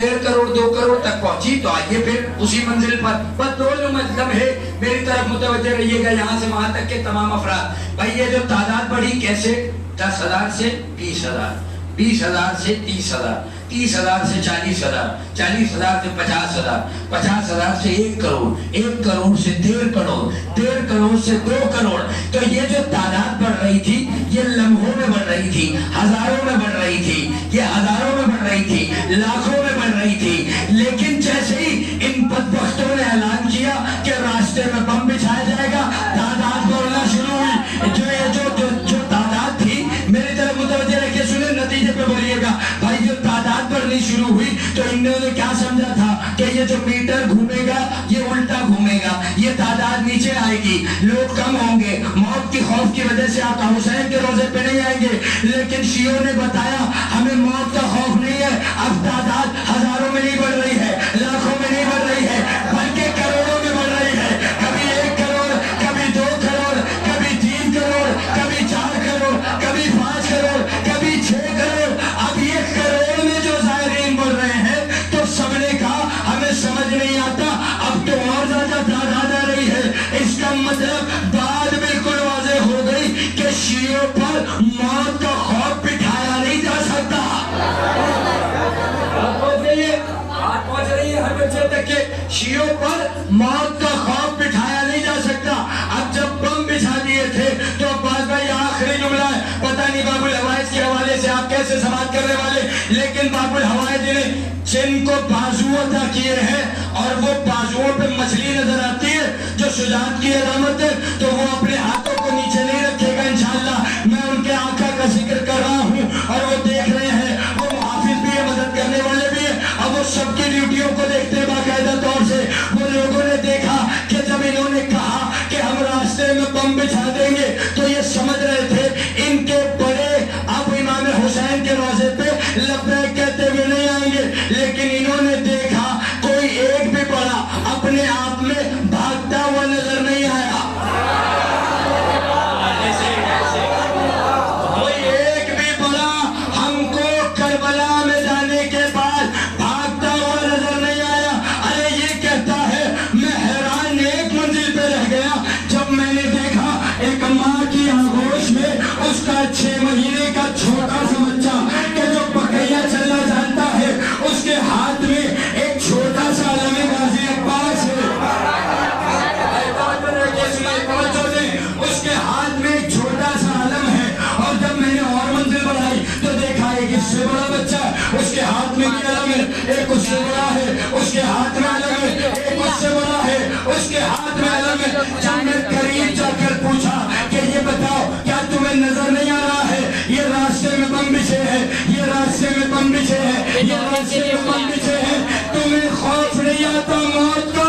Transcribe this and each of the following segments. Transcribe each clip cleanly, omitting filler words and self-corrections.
1.5 करोड़ 2 करोड़ तक पहुंची तो आइए फिर उसी मंजिल पर बस दो मतलब है मेरी तरफ मुतवज्जे रहिएगा यहाँ से वहां तक के तमाम अफराद। भाई ये जो तादाद बढ़ी कैसे 10,000 से 20,000, 20,000 से 30,000, 30,000 से 40,000, 40,000 से 50,000, 50,000 से 1 करोड़, 1 करोड़ से 1.5 करोड़, 1.5 करोड़ से 2 करोड़। तो ये जो तादाद बढ़ रही थी ये लम्हों में बढ़ रही थी, हजारों में बढ़ रही थी, ये हजारों में बढ़ रही थी, लाखों में बढ़ रही थी। लेकिन जैसे ही इन बदबख्तों ने ऐलान किया कि रास्ते में बम बिछाया जाएगा, तादाद बढ़ना शुरू हुई। जो तादाद थी मेरी तरफ मुतवज्जे रखिए, सुने नतीजे पे बोलिएगा। भाई जो तादाद बढ़नी शुरू हुई तो इन्होंने क्या समझा था कि ये जो मीटर घूमेगा ये उल्टा घूमेगा, ये तादाद नीचे आएगी, लोग कम होंगे, मौत की खौफ की वजह से आका हुसैन के रोजे पे नहीं आएंगे। लेकिन शियों ने बताया हमें मौत का खौफ नहीं है, अब तादाद हजारों में नहीं बढ़ रही है, लाखों में नहीं बढ़ रही है, बल्कि करोड़ों में बढ़ रही है। कभी 1 करोड़, कभी 2 करोड़, कभी 3 करोड़, कभी 4 करोड़, कभी 5 करोड़, कभी 6 करोड़। अब 1 करोड़ में जो ज़ायरीन बढ़ रहे हैं तो सबने कहा हमें समझ नहीं आता, अब तो और ज्यादा तादाद आ रही है। इसका मतलब बात बिल्कुल वाज़ेह हो गई कि शियों पर मौत का खौफ बिठाया नहीं जा सकता। पहुंच रही है हर बच्चे तक के शियों पर मौत का खौफ बिठाया नहीं जा सकता। अब जब बम बिछा दिए थे तो अब्बास भाई आखिरी जुमला है, पता नहीं बाबुल हवाइज के हवाले से आप कैसे समाप्त करने वाले, लेकिन बाबुल हवाइज ने जिनको बाजू अता किए हैं और वो बाजुओं पे मछली नजर आती है जो शुजाअत की अलामत है, तो वो अपने हाथों को नीचे नहीं रखेगा इंशाअल्लाह। मैं उनके आका का जिक्र कर रहा हूँ और वो देख रहे हैं, वो मुहाफिज भी है, मदद करने वाले भी है। अब वो सबकी ड्यूटियों को देखते हैं बाकायदा तौर से। वो लोगों ने देखा कि जब इन्होंने कहा कि हम रास्ते में बम बिछा देंगे तो ये समझ रहे थे इनके बड़े अब इमाम हुसैन के रोजे पे लब्बैक कहते हुए नहीं आएंगे। लेकिन इन्होंने देखा कोई एक भी बड़ा अपने आप में भागता हुआ नजर नहीं आया, कोई एक भी बड़ा हमको करबला में जाने के बाद भागता हुआ नजर नहीं आया। अरे ये कहता है मैं हैरान एक मंजिल पे रह गया जब मैंने देखा एक माँ की आगोश में उसका 6 महीने का छोटा सा बच्चा कि जो पकैया चलना जानता है उसके हाथ में एक छोटा सा अलम गाजी अब्बास है, उसके हाथ में एक छोटा सा अलम है। और जब मैंने और मंजिल बढ़ाई तो देखा एक इससे बड़ा बच्चा उसके हाथ में भी अलम है, एक उससे बड़ा है उसके हाथ में अलम है, एक उससे बड़ा है उसके हाथ में अलम है। जब मैं करीब जाकर पूछा कि ये बताओ क्या तुम्हें नजर नहीं आ रहा है ये रास्ते में बम बिछे हैं, ये रास्ते में बम बिछे हैं, ये रास्ते में बम बिछे हैं, तुम्हें खौफ नहीं आता मौत का?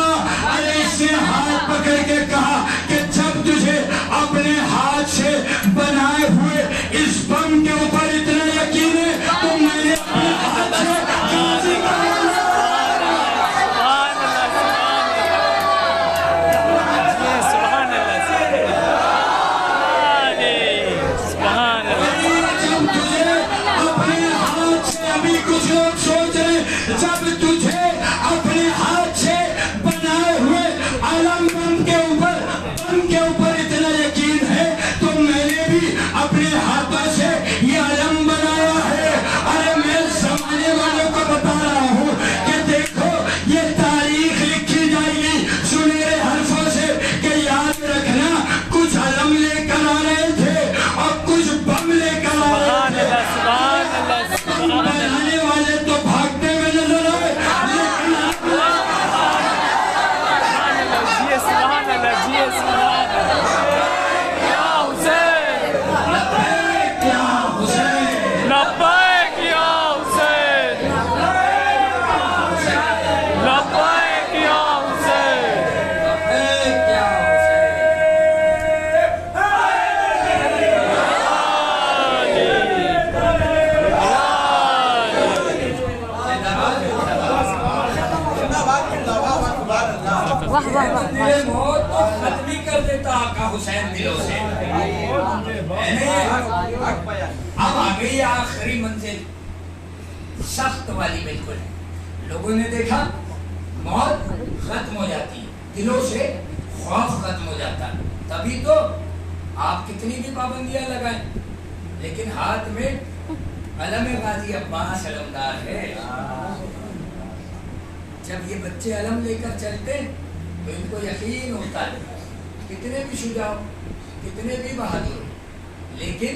अरे इसने हाथ पकड़ के कहा कि जब तुझे अपने हाथ से बनाए हुए इस बम के ऊपर इतना यकीन है तो मैंने अपने हाथ से गाजी जब तुझे अपने हाथ से बनाए हुए अलम बम के ऊपर इतना यकीन है तो मैंने भी अपने हाथों से ये अलम बनाया है। अरे मैं समाने वालों को बता रहा हूँ कि देखो ये तारीख लिखी जाएगी सुनहरे हरफों से कि याद रखना कुछ अलम लेकर आ रहे थे और कुछ बम लेकर आ रहे थे। बनाने वाले तो भागते हुए नजर आए, मौत तो खत्म ही कर देता आका हुसैन दिलों से। अब आ गई आखिरी मंजिल, सख्त वाली बिल्कुल लोगों ने देखा मौत खत्म हो जाती है, दिलों से खौफ खत्म हो जाता है। तभी तो आप कितनी भी पाबंदियां लगाएं, लेकिन हाथ में अलम गाजी अब्बास अलमदार है। जब ये बच्चे अलम लेकर चलते तो इनको यकीन होता है, कितने भी शुजाओ, कितने भी बहादुर, लेकिन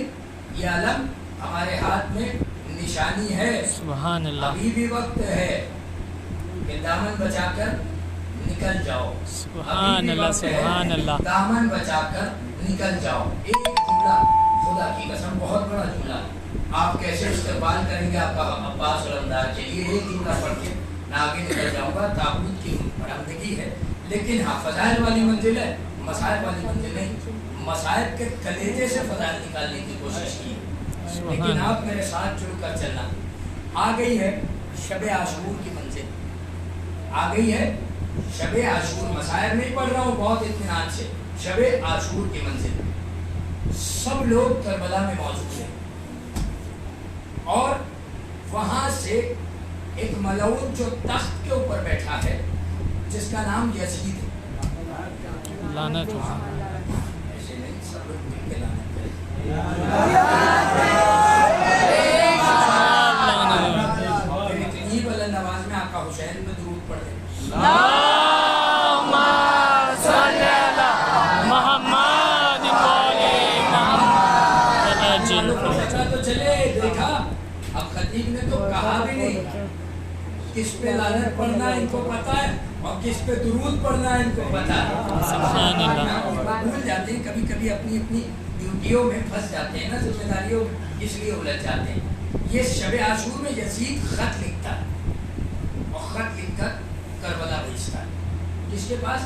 ये अलम हमारे हाथ में निशानी है। सुभान अल्लाह। अभी भी वक्त है कि दामन बचाकर निकल जाओ। सुभान अल्लाह, सुभान अल्लाह। दामन बचाकर निकल जाओ। एक जुमला, खुदा की कसम बहुत बड़ा जुमला, आप कैसे इस्तेमाल करेंगे आपका अब्बास अलमदार के लिए, एक जुमला पढ़ के मैं आगे निकल जाऊंगा। ताबूत की बरामदगी है, लेकिन हाँ फजाइल वाली मंजिल है, मसाइब वाली मंजिल नहीं। मसाइब के कलेजे से फजाइल निकालने की कोशिश की, लेकिन आप मेरे साथ जुड़कर चलना। आ गई है शब आशूर की मंजिल, आ गई है शब आशूर। मसाइब नहीं पढ़ रहा हूँ बहुत इत्मीनान से, शब आशूर की मंजिल। सब लोग करबला में मौजूद हैं और वहां से एक मलऊन जो तख्त के ऊपर बैठा है, जिसका नाम यजीद है। लानत हो। ऐसे नहीं, सब लोग मिलके लानत करें। फिर इतनी बुलंद आवाज में आका हुसैन में दुरूद पढ़ दे। पता तो चले, देखा अब खतीब ने तो कहा भी नहीं किस पे लानत पढ़ना इनको पता है और किस पे दुरूद पढ़ना इनको पता है। भूल जाते हैं कभी कभी, अपनी अपनी ड्यूटियों में फंस जाते हैं ना, जिम्मेदारियों इसलिए उलझ जाते हैं। ये शब आशूर में यजीद खत लिखता है और खत लिखकर करबला भेजता है। किसके पास?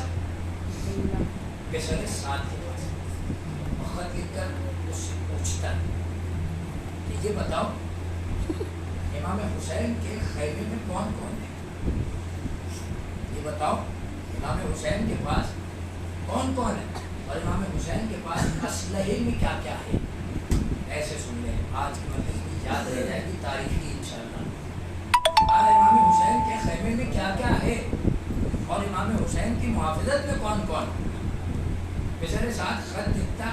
बेसरे साथ के पास। और खत लिखकर उससे पूछता है कि ये बताओ इमाम हुसैन के खैमे में कौन कौन है? ये बताओ इमाम हुसैन के पास कौन कौन है और इमाम हुसैन के पास असलहे में क्या क्या है? ऐसे सुन लें, आज की मजलिस की याद रह जाएगी तारीख की इंशाअल्लाह। और इमाम हुसैन के खैमे में क्या क्या है और इमाम हुसैन की मुहाफिजत में कौन कौन? बेचारे साथ खत लिखता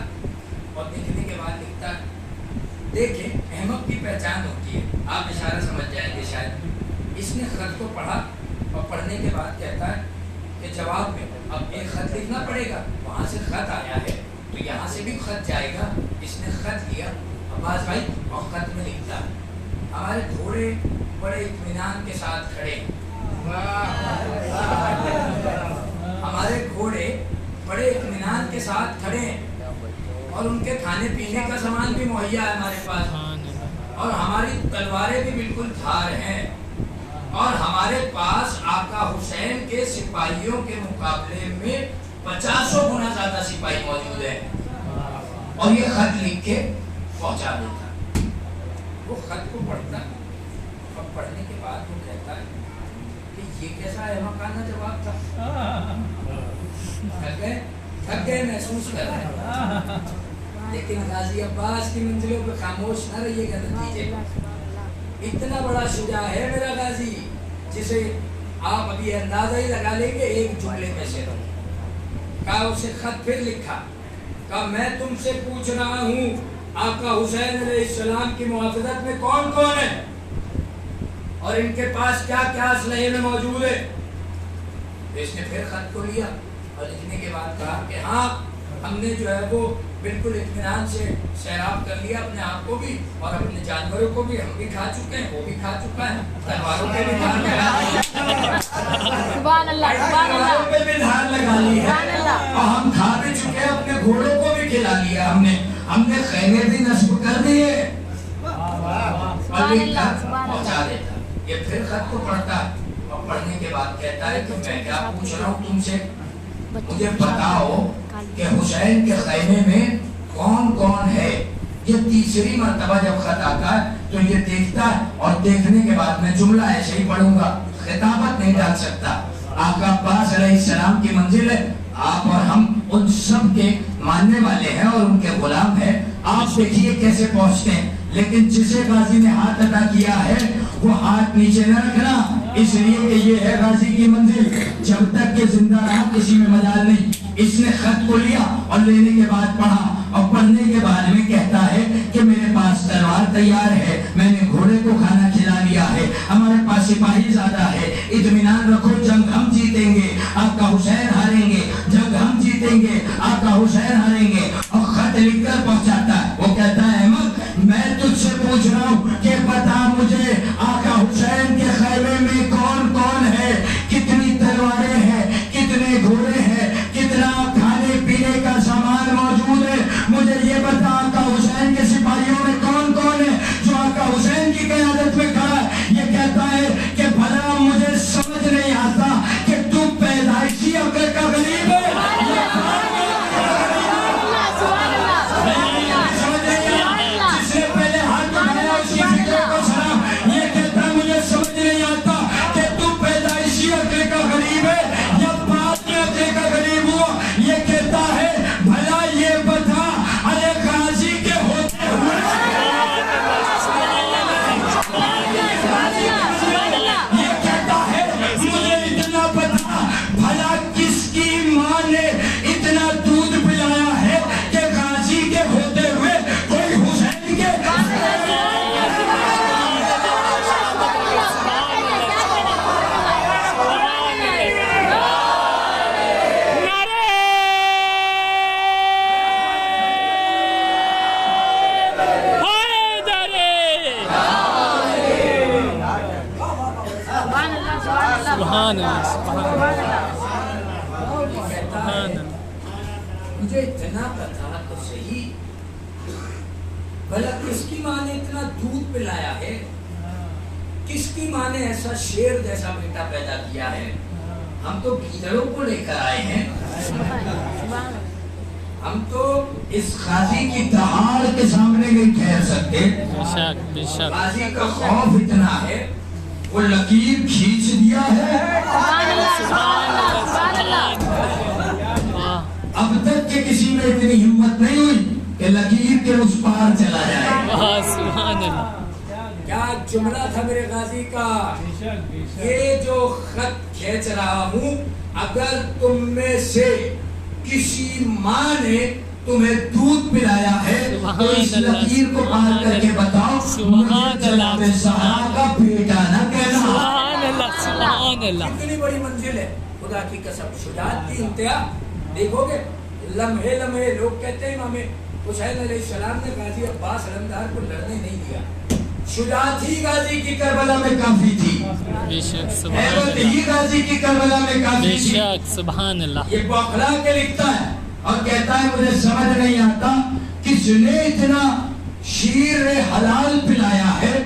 और लिखने के बाद लिखता, देखें अहमद की पहचान होती है, आप इशारा समझ जाएंगे शायद। इसने खत को पढ़ा और पढ़ने के बाद कहता है कि जवाब में अब एक खत लिखना पड़ेगा, वहाँ से खत आया है तो यहाँ से भी खत जाएगा। इसने खत लिया अब्बास भाई और खत में लिखता, हमारे घोड़े बड़े इत्मीनान के साथ खड़े, हमारे घोड़े बड़े इत्मीनान के साथ खड़े हैं और उनके खाने पीने का सामान भी मुहैया है हमारे पास और हमारी तलवारें भी बिल्कुल धार हैं और हमारे पास आका हुसैन के सिपाहियों के मुकाबले में 50 गुना ज्यादा सिपाही मौजूद हैं। और ये खत लिख के पहुंचा देता। वो खत को पढ़ता और पढ़ने के बाद वो कहता है कि ये कैसा अहमकाना जवाब था। थक गए महसूस कर रहे हैं, लेकिन गाजी अब्बास की मंजिलों पे खामोश न रहिएगा। नतीजे इतना बड़ा शुजा है मेरा गाजी, जिसे आप अभी अंदाजा ही लगा लेंगे एक जुमले में से। कहा उसे खत फिर लिखा, कहा मैं तुमसे पूछ रहा हूँ आका हुसैन अलैहिस्सलाम की मुहाफिजत में कौन कौन है और इनके पास क्या क्या असलहे में मौजूद है। तो इसने फिर खत को लिया और लिखने के बाद कहा कि हाँ हमने जो है वो बिल्कुल इत्मीनान से सैराब कर लिया अपने आप को भी और अपने जानवरों को भी, हम भी खा चुके हैं, वो भी खा चुका है, तलवारों पे भी धार लगा ली है, तलवारों पे भी धार लगा ली है और हम खा भी चुके हैं, अपने घोड़ों को भी खिला लिया हमने खैमे भी नस्ब कर दिए और पहुंचा देता। ये फिर खत को पढ़ता और पढ़ने के बाद कहता है कि मैं क्या पूछ रहा हूँ तुमसे, मुझे बताओ कि हुसैन के खैमे में कौन कौन है। ये तीसरी मर्तबा जब खत आता है तो ये देखता है और देखने के बाद मैं जुमला ऐसे ही पढ़ूंगा, खिताबत नहीं डाल सकता। आका अब्बास अलैहिस्सलाम की मंजिल है, आप और हम उन सब के मानने वाले हैं और उनके गुलाम हैं। आप देखिए कैसे पहुंचते हैं, लेकिन जिसे गाजी ने हाथ अदा किया है وہ ہاتھ نیچے نہ رکھنا، اس لیے کہ یہ ہے غازی کی منزل، جب تک کہ زندہ رہا کسی میں مجال نہیں۔ اس نے خط کو لیا اور لینے کے بعد پڑھا، اور پڑھنے کے بعد میں کہتا ہے کہ میرے پاس تلوار تیار ہے، میں نے گھوڑے کو کھانا کھلا لیا ہے، ہمارے پاس سپاہی زیادہ ہے، اطمینان رکھو، جنگ ہم جیتیں گے، آپ کا حسین ہاریں گے، جنگ ہم جیتیں گے، آپ کا حسین ہاریں گے۔ اور خط لکھ کر پہنچاتا ہے، وہ کہتا ہے احمد میں تجھ سے پوچھ رہا ہوں کہ بتا مجھے آقا حسین کے خیمے میں کون کون ہے، کتنی تلواریں ہیں، کتنے گھوڑے ہیں، کتنا کھانے پینے کا سامان موجود ہے، مجھے یہ بتا آقا حسین کے سپاہیوں میں کون کون ہے جو آقا حسین کی قیادت میں کھڑا ہے۔ یہ کہتا ہے کہ بھلا مجھے سمجھ نہیں آتا کہ تو پیدائشی عقل کا غریب ہے، سبحان اللہ سبحان اللہ۔ مجھے اتنا پتا تو صحیح، بھلا کس کی ماں نے اتنا دودھ پلایا ہے، کس کی ماں نے ایسا شیر جیسا بیٹا پیدا کیا ہے؟ ہم تو گیدڑوں کو لے کر آئے ہیں، ہم تو اس غازی کی دہاڑ کے سامنے نہیں ٹھہر سکتے۔ غازی کا خوف اتنا ہے، وہ لکیر کھینچ دیا ہے، اب تک کہ کسی میں اتنی ہمت نہیں ہوئی کہ لکیر کے اس پار چلا جائے۔ سبحان اللہ۔ کیا جملہ تھا میرے غازی کا، یہ جو خط کھینچ رہا ہوں، اگر تم میں سے کسی ماں نے تمہیں دودھ پلایا ہے تو اس لکیر کو پار کر کے بتاؤ، مجھے جناب زہرا کا بیٹا نہ کہنا۔ سبحان اللہ سبحان اللہ۔ کتنی بڑی منزل ہے، خدا کی قسم، شجاعت کی انتہا۔ دیکھو گے لمحے لمحے لوگ کہتے ہیں ہمیں حسین علیہ السلام نے غازی عباس علمدار کو لڑنے نہیں دیا، شجاعت ہی غازی کی کربلا میں کافی تھی، بے شک سبحان حیرت ہی غازی کی کربلا میں کافی بے تھی۔ شک سبحان اللہ۔ یہ بوکھلا کے لکھتا ہے اور کہتا ہے مجھے سمجھ نہیں آتا کس نے اتنا شیر حلال پلایا ہے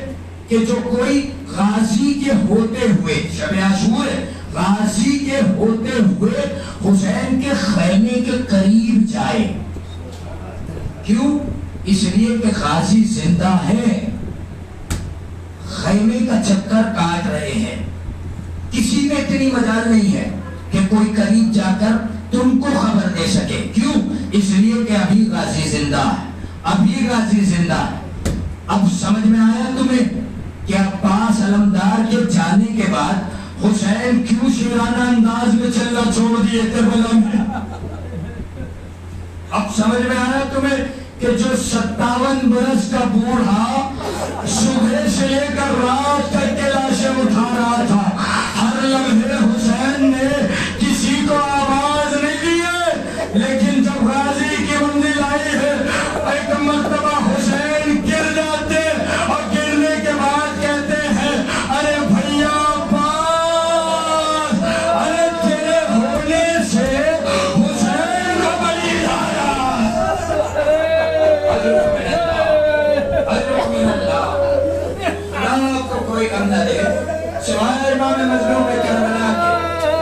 کہ جو کوئی غازی کے ہوتے ہوئے، شب عاشور غازی کے ہوتے ہوئے حسین کے خیمے کے قریب جائے۔ کیوں؟ اس لیے کہ غازی زندہ ہے، خیمے کا چکر کاٹ رہے ہیں، کسی میں اتنی مجال نہیں ہے کہ کوئی قریب جا کر تم کو خبر دے سکے۔ کیوں؟ اس لیے کہ ابھی غازی زندہ ہے، ابھی غازی زندہ ہے۔ اب سمجھ میں آیا تمہیں کہ عباس علمدار کے جانے کے بعد حسین کیوں شیرانہ انداز میں چلنا چھوڑ دیے کربلا میں؟ اب سمجھ میں آیا تمہیں کہ جو 57 برس کا بوڑھا صبح سے لے کر رات تک کے لاشیں اٹھا رہا تھا، ہر لمحے حسین نے کسی کو آواز نہیں دی ہے، لیکن جب غازی کی منزل آئی ہے ایک مرتبہ حسین گر جاتے اور گرنے کے بعد کہتے ہیں ارے بھیا عباس، ارے تیرے ہونے سے حسین کو بلی لایا۔ اللہ کو کوئی غم نہ دے سوائے امام مظلوم کربلا کے۔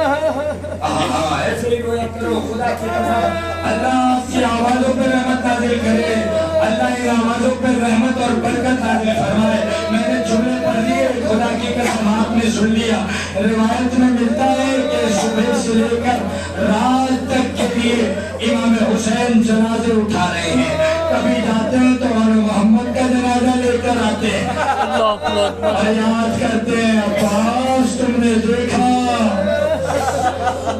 ایسے ہی رویا کرو، خدا کی قسم اللہ آپ کی آوازوں پر رحمت نازل کرے، اللہ ان آوازوں پر رحمت اور برکت نازل فرمائے۔ میں نے جملے پڑھ لیے، خدا کی قسم آپ نے سن لیا۔ روایت میں ملتا ہے کہ صبح سے لے کر رات تک کے لیے امام حسین جنازے اٹھا رہے ہیں، کبھی جاتے ہیں تو محمد کا جنازہ لے کر آتے ہیں۔ یاد کرتے ہیں عباس تم نے دیکھا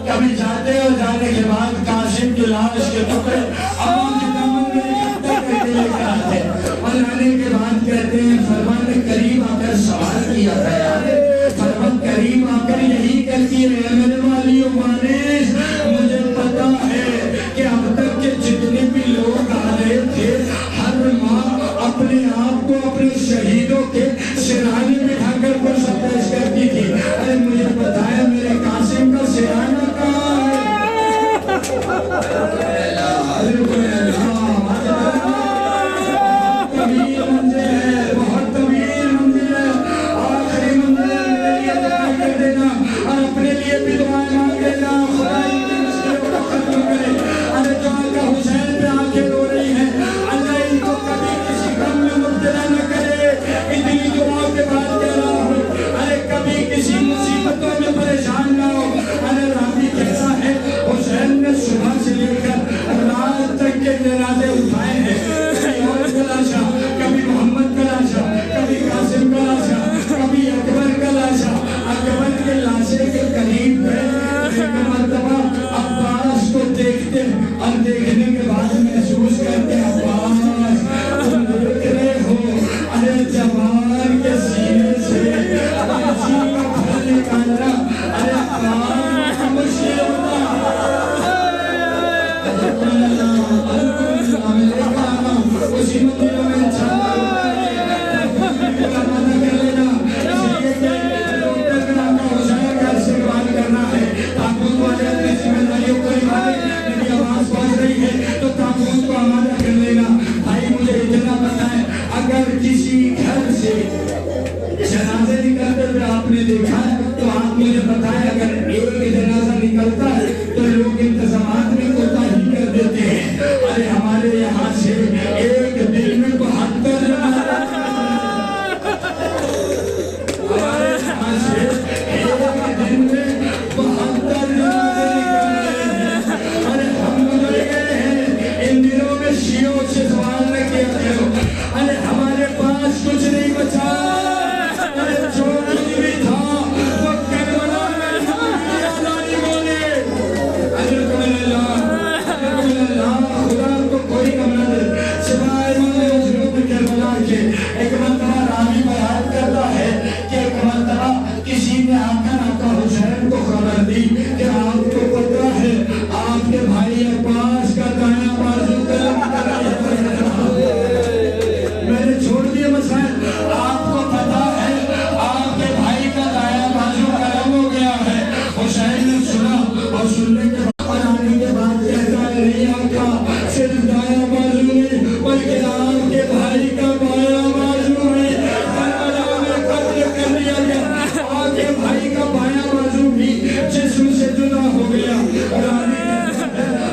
کبھی جاتے ہو جانے کے بعد قاسم کی لاش کے ٹکڑے اماں کے دامن میں اکٹھے کر کے لے کر آتے اور آنے کے بعد کہتے ہیں فرمان قریب آ کر سوال کیا گیا فرمان قریب آ کر یہی کہتی ہے میرے والیوں مانیس مجھے پتا ہے کہ اب تک کے جتنے بھی لوگ آ رہے تھے ہر ماں اپنے آپ کو اپنے شہیدوں کے سرانے میں ڈھا کر پرسہ پیش کرتی تھی ارے مجھے بتایا میرے قاسم کا سرانہ کہاں ہے طویل منزل ہے بہت طویل منزل ہے آخری منزل میرے لیے دعا کر دینا اور اپنے لیے بھی دعائیں مانگ لینا خدا ان کی مشکلوں کو ختم کرے ارے جو آقا حسین پہ آنکھیں رو رہی ہیں اللہ ان کو کبھی کسی غم میں مبتلا نہ کرے اتنی دعاؤں کے بعد کہہ رہا ہوں ارے کبھی کسی مصیبتوں میں پریشان نہ ہو ارے راوی کیسا ہے حسین نے صبح سے لے کر رات تک کے جنازے اٹھائے ہیں کبھی اور کا لاشا کبھی محمد کا لاشا کبھی قاسم کا لاشا کبھی اکبر کا لاشا اکبر کے لاشے کے قریب ہے ایک مرتبہ عباس کو دیکھتے اور دیکھنے کے بعد محسوس کرتے عباس تم دیکھ رہے ہو ارے جوان کے سینے سے اسی کا پھل نکالنا ارے کام مشکل ہوتا اسی مندروں میں انشاءاللہ کرنا ہے تابوت والے اپنی ذمہ داریوں کو نبھائیں میری آواز پہنچ رہی ہے تو تابوت کو آمادہ کر لینا بھائی مجھے اتنا پتا ہے اگر کسی گھر سے جنازے نکلتے ہوئے آپ نے دیکھا تو آپ مجھے بتائیں اگر ایک جنازہ نکلتا ہے تو لوگ انتظامات میں کوتاہی کر دیتے ہیں ارے ہمارے یہاں سے ایک دن میں 72 جنازہ ہمارے یہاں سے ایک دن میں 72 جنازے نکلتے ہیں ارے ہم گزر گئے ہیں ان دنوں میں شیعوں سے سوال نہ کیا کرو ارے ہمارے پاس کچھ نہیں بچا ارے جو کچھ بھی تھا وہ کربلا میں آزادی بولے اللہ خدا کو کوئی کم نہ دے سوائے مظلوم کربلا کے ایک مرتبہ راوی بیان کرتا ہے کہ ایک مرتبہ کسی نے آ کر آقا حسین کو خبر دی کہ آپ کو پتہ ہے آپ کے بھائی عباس کا دایاں بازو قلم کر رہا ہے میں نے چھوڑ دیے مسائل آپ کو پتہ ہے آپ کے بھائی کا دایاں بازو قلم ہو گیا ہے حسین نے سنا اور سننے کے بعد آنے کے بعد کہتا ہے نہیں آقا صرف دایاں بازو نہیں بلکہ آپ کے بھائی کا بایاں بازو ہے کربلا میں قتل کر دیا گیا آپ کے بھائی کا بایاں بازو بھی جسم سے جدا ہو گیا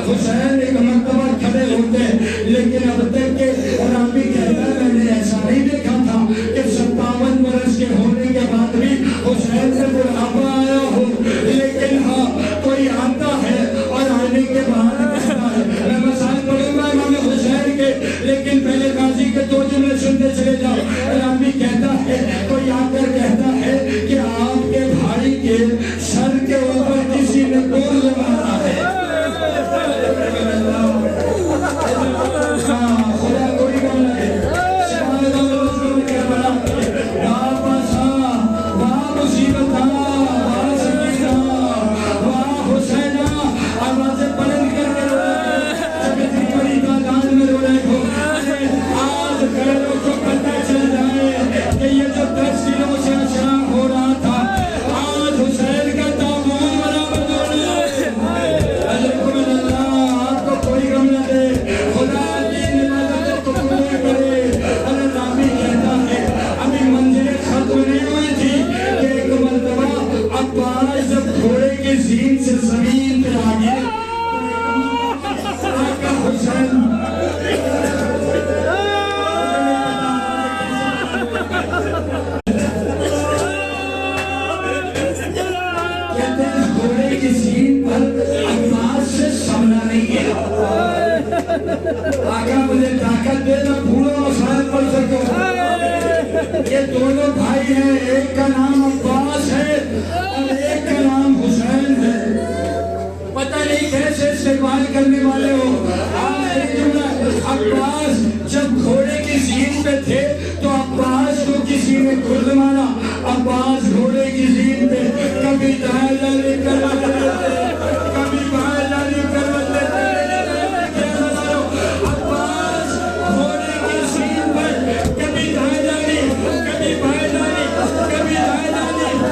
حسین ایک مرتبہ کھڑے ہوتے لیکن اب تک کے راوی کہتا ہے میں نے ایسا نہیں دیکھا تھا کہ 57 برس کے ہونے کے بعد بھی حسین سے بڑھاپا آیا ہو لیکن ہاں کوئی آتا ہے اور آنے کے بعد کہتا ہے میں مثال پڑھوں گا امام حسین کے لیکن پہلے قاضی کے 2 جملے سنتے چلے جاؤ راوی کہتا ہے کوئی آ کر کہتا ہے کہ آپ کے بھائی کے سر کے اوپر کسی نے گول مارا ہے خدا کوئی کم نہ دے سوائے مظلوم کربلا واپس آ واہ مصیبت واہ سکینہ واہ حسینہ آوازیں بلند کر کے رو جب اتنی بڑی تعداد میں رو رہے ہو آج غیروں کو پتہ چل جائے کہ یہ جو 10 دنوں سے اشراء ہو رہا تھا آج حسین کا تابوت برآمد ہو رہا ہے علیکم اللہ آپ کو کوئی غم نہ دے خدا کی نعمتوں کو قبول کرے ارے راوی کہتا ہے ابھی منزلیں ختم نہیں ہوئی تھی کہ ایک مرتبہ عباس جب گھوڑے کے زین سے زمین پہ آ گئے آقا حسین کہتے ہیں گھوڑے کی زین پر عباس سے سامنا نہیں گیا آقا مجھے طاقت دے میں پھولوں مسائل پڑھ سکوں یہ دونوں بھائی ایک کا نام عباس ہے اور ایک کا نام حسین ہے. پتہ نہیں کیسے استقبال کرنے والے ہو. آخری جملہ, عباس جب گھوڑے کی زین پہ تھے تو عباس کو کسی نے خود مانا. عباس گھوڑے کی زین پہ کبھی دائیں جانے کروٹ لیتے, کبھی بائیں جانے کروٹ لیتے. عباس گھوڑے کی زین پر کبھی دائیں جانے, کبھی بائیں جانے, کبھی دائیں جانے.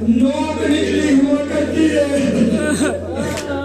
نوک نکلی ہوا کرتی ہے